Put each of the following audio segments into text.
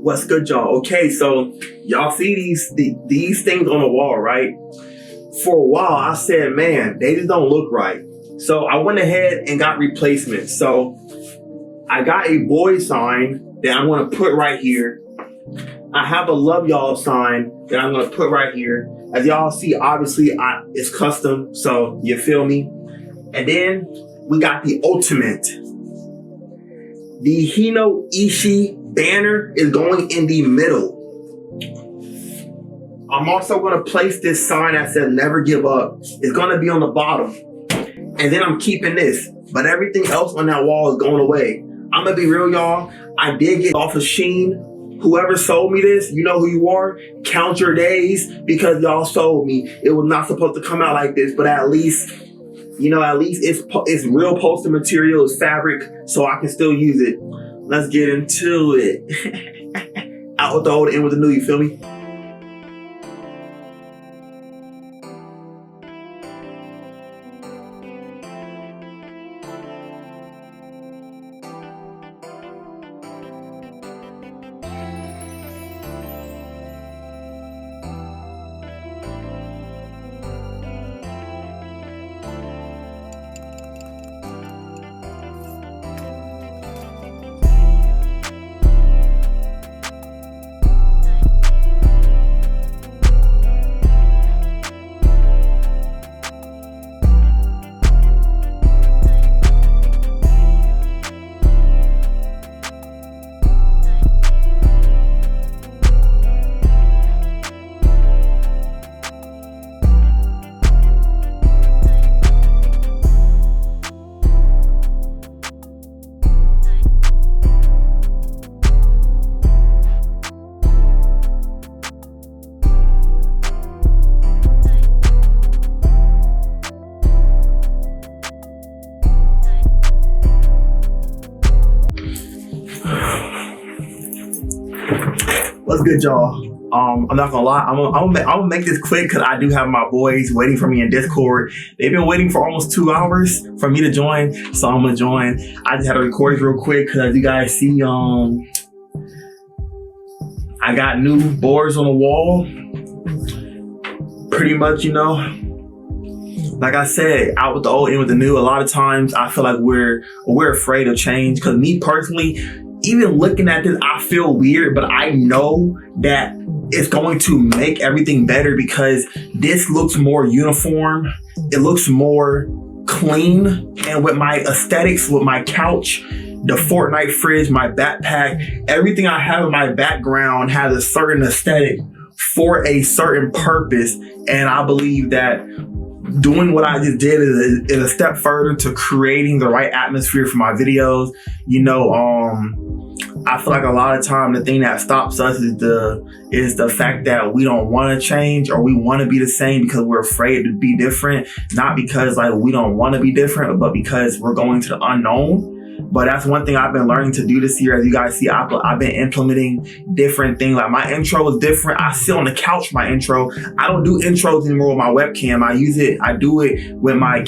What's good, y'all? Okay, so y'all see these things on the wall, right? For a while, I said, man, they just don't look right. So I went ahead and got replacements. So I got a boy sign that I'm going to put right here. I have a love y'all sign that I'm going to put right here. As y'all see, obviously, it's custom, so you feel me? And then we got the ultimate. The Hino Ishii banner is going in the middle. I'm also going to place this sign that says never give up. It's going to be on the bottom. And then I'm keeping this. But everything else on that wall is going away. I'm going to be real, y'all. I did get off of Shein. Whoever sold me this, you know who you are. Count your days because y'all sold me. It was not supposed to come out like this. But at least, it's real poster material. It's fabric. So I can still use it. Let's get into it. Out with the old, in with the new, you feel me? What's good, y'all? I'm not gonna lie, I'm gonna make this quick because I do have my boys waiting for me in Discord. They've been waiting for almost 2 hours for me to join, so I'm gonna join. I just had to record it real quick because as you guys see, I got new boards on the wall. Pretty much, like I said, out with the old, in with the new. A lot of times I feel like we're afraid of change because me personally, even looking at this, I feel weird, but I know that it's going to make everything better because this looks more uniform. It looks more clean. And with my aesthetics, with my couch, the Fortnite fridge, my backpack, everything I have in my background has a certain aesthetic for a certain purpose. And I believe that doing what I just did is a step further to creating the right atmosphere for my videos. I feel like a lot of time the thing that stops us is the fact that we don't want to change or we want to be the same because we're afraid to be different. Not because we don't want to be different, but because we're going to the unknown. But that's one thing I've been learning to do this year. As you guys see, I've been implementing different things. Like my intro is different. I sit on the couch for my intro. I don't do intros anymore with my webcam. I do it with my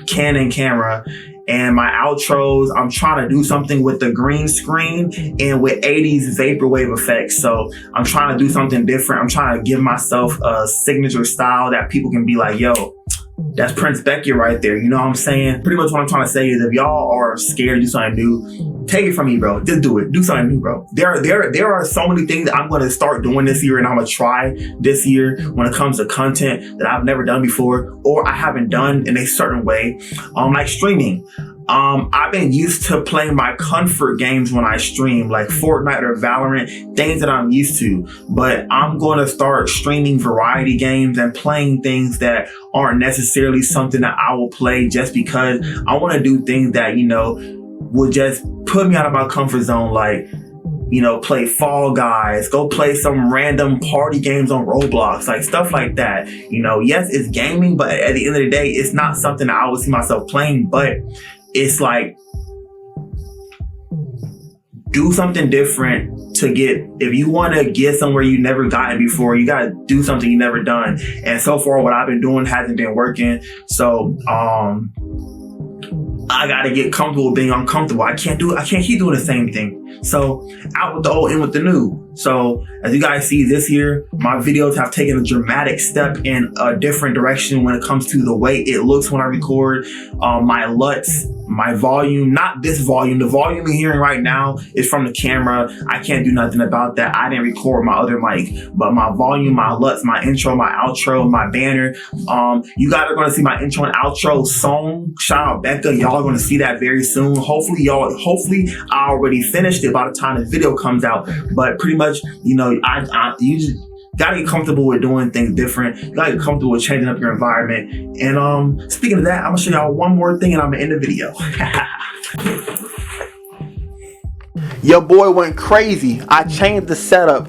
Canon camera. And my outros, I'm trying to do something with the green screen and with 80s vaporwave effects. So I'm trying to do something different. I'm trying to give myself a signature style that people can be like, yo, that's Prince Beckett right there. You know what I'm saying? Pretty much what I'm trying to say is if y'all are scared to do something new, take it from me, bro. Just do it. Do something new, bro. There are so many things that I'm going to start doing this year and I'm going to try this year when it comes to content that I've never done before or I haven't done in a certain way. Like streaming. I've been used to playing my comfort games when I stream, like Fortnite or Valorant, things that I'm used to. But I'm going to start streaming variety games and playing things that aren't necessarily something that I will play just because I want to do things that, will just put me out of my comfort zone. Like, play Fall Guys, go play some random party games on Roblox, like stuff like that. Yes, it's gaming, but at the end of the day, it's not something that I would see myself playing, but it's like, do something different to get, if you want to get somewhere you never gotten before, you got to do something you never done. And so far, what I've been doing hasn't been working. So, I got to get comfortable with being uncomfortable. I can't keep doing the same thing. So out with the old, in with the new. So as you guys see this year, my videos have taken a dramatic step in a different direction when it comes to the way it looks when I record. My LUTs, my volume, not this volume. The volume you're hearing right now is from the camera. I can't do nothing about that. I didn't record my other mic, but my volume, my LUTs, my intro, my outro, my banner. You guys are going to see my intro and outro song. Shout out Beckett. Y'all are going to see that very soon. Hopefully I already finished it by the time the video comes out. But pretty much, you know, you just gotta get comfortable with doing things different. You gotta get comfortable with changing up your environment. And speaking of that, I'm gonna show y'all one more thing and I'm gonna end the video. Your boy went crazy. I changed the setup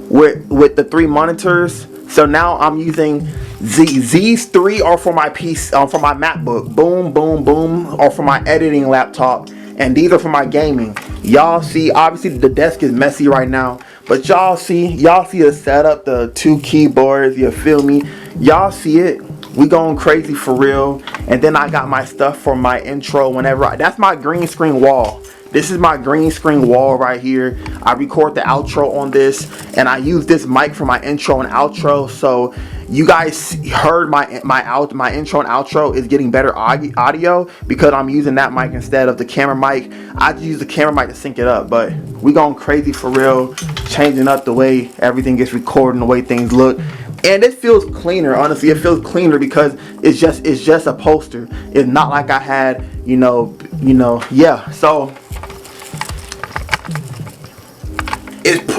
with the 3 monitors. So now I'm using these 3 are for my piece, for my MacBook. Boom, boom, boom, or for my editing laptop. And these are for my gaming. Y'all see, obviously the desk is messy right now, but y'all see the setup, the 2 keyboards, you feel me? Y'all see it. We going crazy for real. And then I got my stuff for my intro whenever that's my green screen wall. This is my green screen wall right here. I record the outro on this, and I use this mic for my intro and outro. So you guys heard my intro and outro is getting better audio because I'm using that mic instead of the camera mic. I just use the camera mic to sync it up, but we going crazy for real, changing up the way everything gets recorded and the way things look. And it feels cleaner, honestly. It feels cleaner because it's just a poster. It's not like I had, yeah. So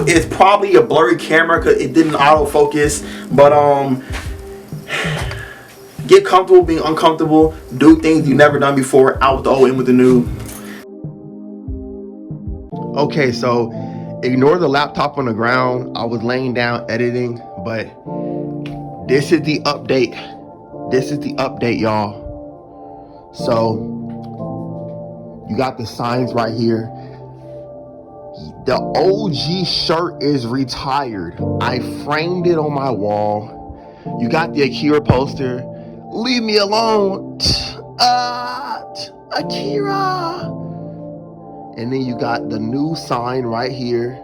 it's probably a blurry camera because it didn't autofocus, but get comfortable being uncomfortable. Do things you've never done before. Out with the old, in with the new. Okay, so ignore the laptop on the ground. I was laying down editing, but this is the update. This is the update, y'all. So you got the signs right here. The OG shirt is retired. I framed it on my wall. You got the Akira poster. Leave me alone. Akira. And then you got the new sign right here.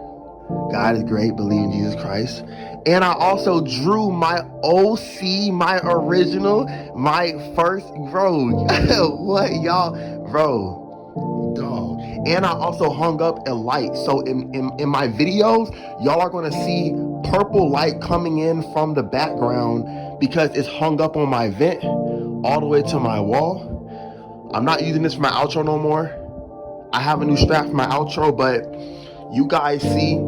God is great, believe in Jesus Christ. And I also drew my OC, my original, my first, bro. What, y'all? Bro, dog. And I also hung up a light. So in my videos, y'all are gonna see purple light coming in from the background because it's hung up on my vent all the way to my wall. I'm not using this for my outro no more. I have a new strap for my outro, but you guys see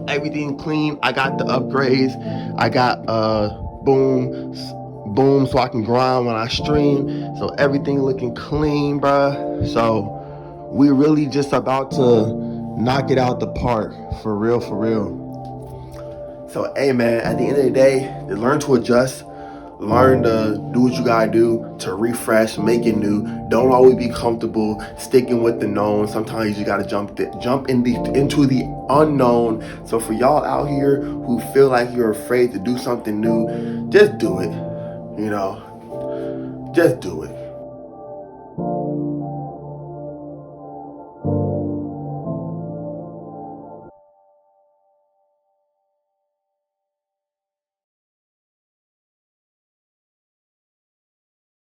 everything clean. I got the upgrades. I got boom so I can grind when I stream. So everything looking clean, bruh. So we really just about to knock it out the park, for real, for real. So hey man, at the end of the day, learn to adjust. Learn to do what you gotta do to refresh, make it new. Don't always be comfortable sticking with the known. Sometimes you gotta jump into the unknown. So for y'all out here who feel like you're afraid to do something new, just do it. Just do it.